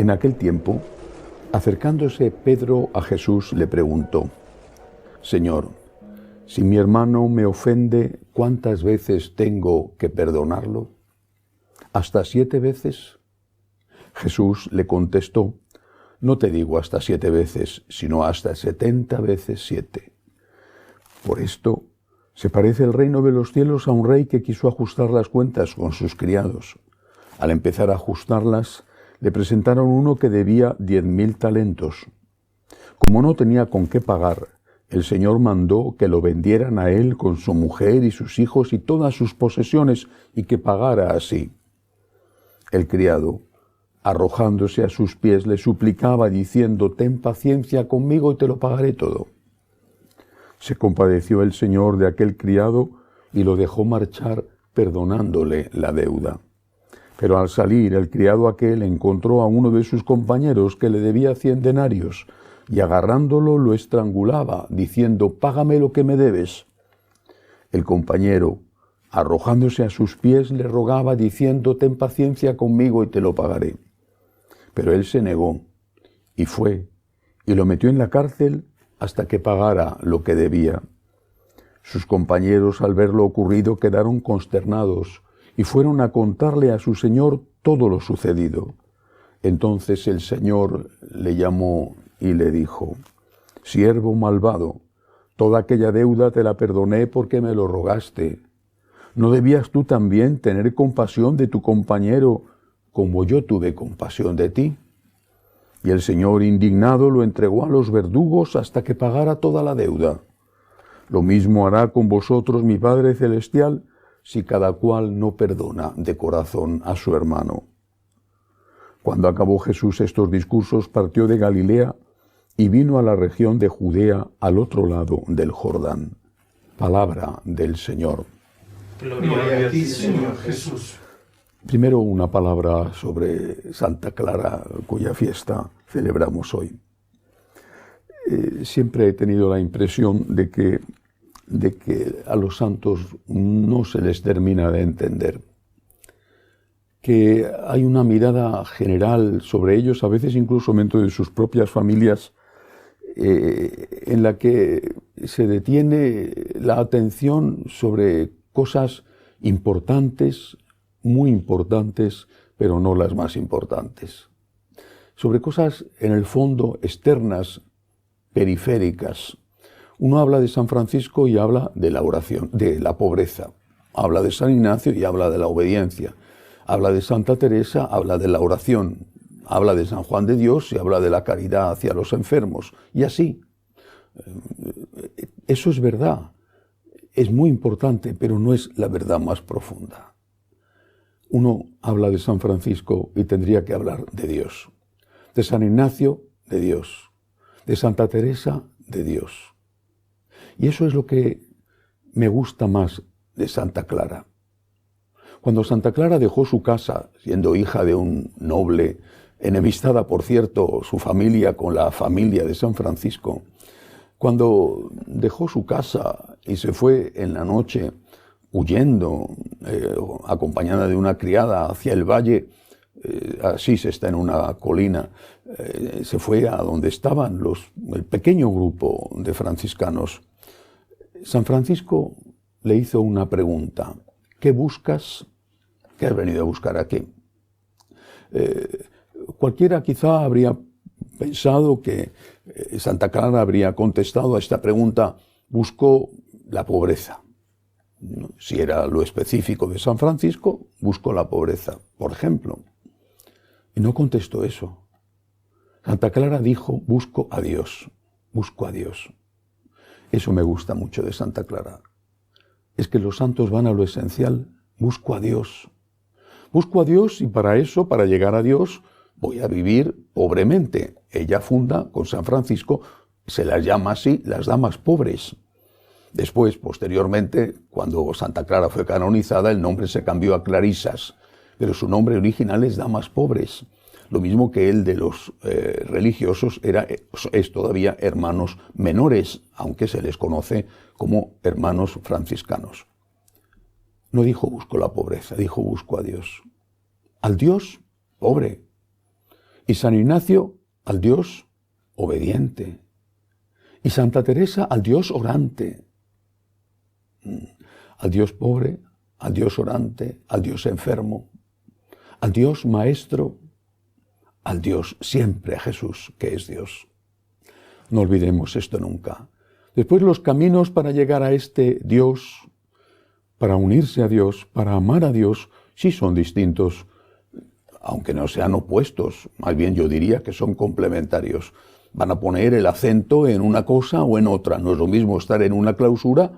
En aquel tiempo, acercándose Pedro a Jesús, le preguntó: Señor, si mi hermano me ofende, ¿cuántas veces tengo que perdonarlo? ¿Hasta 7 veces? Jesús le contestó: No te digo hasta 7 veces, sino hasta 70 veces 7. Por esto se parece el reino de los cielos a un rey que quiso ajustar las cuentas con sus criados. Al empezar a ajustarlas, le presentaron uno que debía 10.000 talentos. Como no tenía con qué pagar, el Señor mandó que lo vendieran a él con su mujer y sus hijos y todas sus posesiones, y que pagara así. El criado, arrojándose a sus pies, le suplicaba diciendo: Ten paciencia conmigo y te lo pagaré todo. Se compadeció el Señor de aquel criado y lo dejó marchar, perdonándole la deuda. Pero al salir, el criado aquel encontró a uno de sus compañeros que le debía 100 denarios, y agarrándolo lo estrangulaba, diciendo: Págame lo que me debes. El compañero, arrojándose a sus pies, le rogaba diciendo: Ten paciencia conmigo y te lo pagaré. Pero él se negó, y fue, y lo metió en la cárcel hasta que pagara lo que debía. Sus compañeros, al ver lo ocurrido, quedaron consternados, y fueron a contarle a su señor todo lo sucedido. Entonces el Señor le llamó y le dijo: Siervo malvado, toda aquella deuda te la perdoné porque me lo rogaste. ¿No debías tú también tener compasión de tu compañero como yo tuve compasión de ti? Y el Señor, indignado, lo entregó a los verdugos hasta que pagara toda la deuda. Lo mismo hará con vosotros mi Padre Celestial, si cada cual no perdona de corazón a su hermano. Cuando acabó Jesús estos discursos, partió de Galilea y vino a la región de Judea, al otro lado del Jordán. Palabra del Señor. Gloria a ti, Señor Jesús. Primero una palabra sobre Santa Clara, cuya fiesta celebramos hoy. Siempre he tenido la impresión de que a los santos no se les termina de entender, que hay una mirada general sobre ellos, a veces incluso dentro de sus propias familias, en la que se detiene la atención sobre cosas importantes, muy importantes, pero no las más importantes. Sobre cosas, en el fondo, externas, periféricas. Uno habla de San Francisco y habla de la oración, de la pobreza. Habla de San Ignacio y habla de la obediencia. Habla de Santa Teresa, habla de la oración. Habla de San Juan de Dios y habla de la caridad hacia los enfermos. Y así. Eso es verdad. Es muy importante, pero no es la verdad más profunda. Uno habla de San Francisco y tendría que hablar de Dios. De San Ignacio, de Dios. De Santa Teresa, de Dios. Y eso es lo que me gusta más de Santa Clara. Cuando Santa Clara dejó su casa, siendo hija de un noble, enemistada, por cierto, su familia con la familia de San Francisco, cuando dejó su casa y se fue en la noche huyendo, acompañada de una criada hacia el valle, Asís está en una colina, se fue a donde estaban el pequeño grupo de franciscanos. San Francisco le hizo una pregunta: ¿qué buscas? ¿Qué has venido a buscar aquí? Cualquiera quizá habría pensado que Santa Clara habría contestado a esta pregunta: buscó la pobreza. Si era lo específico de San Francisco, buscó la pobreza, por ejemplo. Y no contestó eso. Santa Clara dijo: busco a Dios, busco a Dios. Eso me gusta mucho de Santa Clara. Es que los santos van a lo esencial: busco a Dios. Busco a Dios y para eso, para llegar a Dios, voy a vivir pobremente. Ella funda con San Francisco, se las llama así, las damas pobres. Después, posteriormente, cuando Santa Clara fue canonizada, el nombre se cambió a Clarisas, pero su nombre original es damas pobres. Lo mismo que el de los religiosos es todavía hermanos menores, aunque se les conoce como hermanos franciscanos. No dijo busco la pobreza, dijo busco a Dios. Al Dios pobre. Y San Ignacio al Dios obediente. Y Santa Teresa al Dios orante. Al Dios pobre, al Dios orante, al Dios enfermo, al Dios maestro, al Dios siempre, a Jesús, que es Dios. No olvidemos esto nunca. Después los caminos para llegar a este Dios, para unirse a Dios, para amar a Dios, sí son distintos, aunque no sean opuestos, más bien yo diría que son complementarios. Van a poner el acento en una cosa o en otra. No es lo mismo estar en una clausura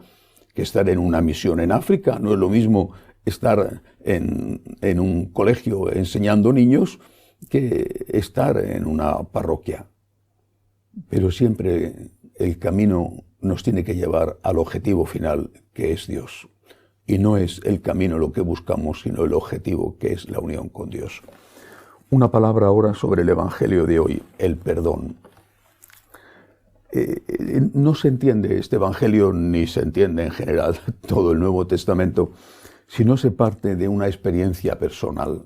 que estar en una misión en África. No es lo mismo estar en un colegio enseñando niños que estar en una parroquia. Pero siempre el camino nos tiene que llevar al objetivo final, que es Dios. Y no es el camino lo que buscamos, sino el objetivo, que es la unión con Dios. Una palabra ahora sobre el Evangelio de hoy, el perdón. No se entiende este Evangelio, ni se entiende en general todo el Nuevo Testamento, si no se parte de una experiencia personal.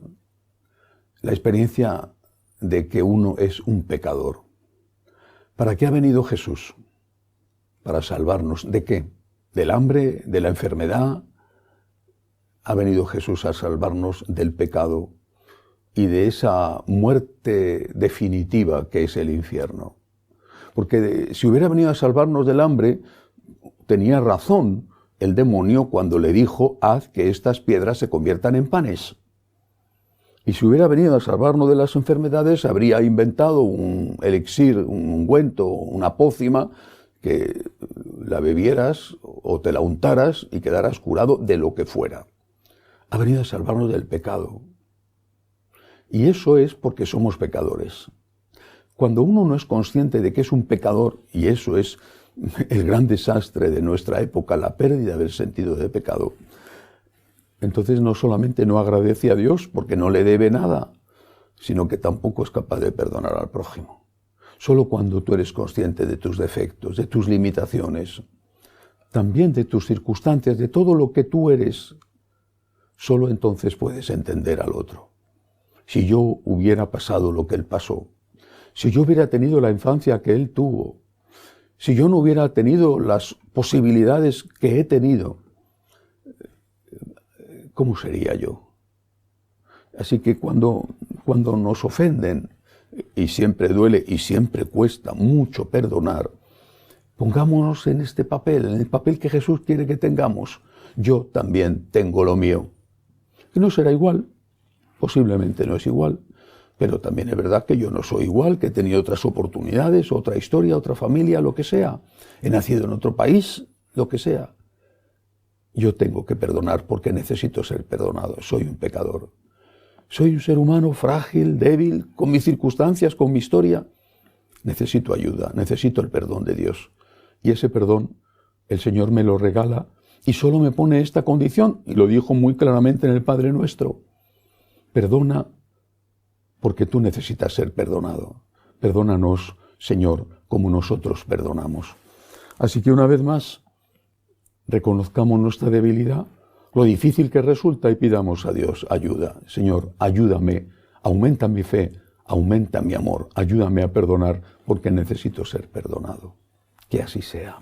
La experiencia de que uno es un pecador. ¿Para qué ha venido Jesús? Para salvarnos. ¿De qué? ¿Del hambre? ¿De la enfermedad? Ha venido Jesús a salvarnos del pecado y de esa muerte definitiva que es el infierno. Porque si hubiera venido a salvarnos del hambre, tenía razón el demonio cuando le dijo: haz que estas piedras se conviertan en panes. Y si hubiera venido a salvarnos de las enfermedades, habría inventado un elixir, un ungüento, una pócima, que la bebieras o te la untaras y quedaras curado de lo que fuera. Ha venido a salvarnos del pecado. Y eso es porque somos pecadores. Cuando uno no es consciente de que es un pecador, y eso es el gran desastre de nuestra época, la pérdida del sentido de pecado, entonces no solamente no agradece a Dios porque no le debe nada, sino que tampoco es capaz de perdonar al prójimo. Solo cuando tú eres consciente de tus defectos, de tus limitaciones, también de tus circunstancias, de todo lo que tú eres, solo entonces puedes entender al otro. Si yo hubiera pasado lo que él pasó, si yo hubiera tenido la infancia que él tuvo, si yo no hubiera tenido las posibilidades que he tenido, ¿cómo sería yo? Así que cuando nos ofenden, y siempre duele y siempre cuesta mucho perdonar, pongámonos en este papel, en el papel que Jesús quiere que tengamos. Yo también tengo lo mío. Que no será igual, posiblemente no es igual, pero también es verdad que yo no soy igual, que he tenido otras oportunidades, otra historia, otra familia, lo que sea. He nacido en otro país, lo que sea. Yo tengo que perdonar porque necesito ser perdonado. Soy un pecador. Soy un ser humano frágil, débil, con mis circunstancias, con mi historia. Necesito ayuda, necesito el perdón de Dios. Y ese perdón el Señor me lo regala y solo me pone esta condición, y lo dijo muy claramente en el Padre Nuestro: perdona porque tú necesitas ser perdonado. Perdónanos, Señor, como nosotros perdonamos. Así que una vez más, reconozcamos nuestra debilidad, lo difícil que resulta, y pidamos a Dios ayuda. Señor, ayúdame, aumenta mi fe, aumenta mi amor, ayúdame a perdonar porque necesito ser perdonado. Que así sea.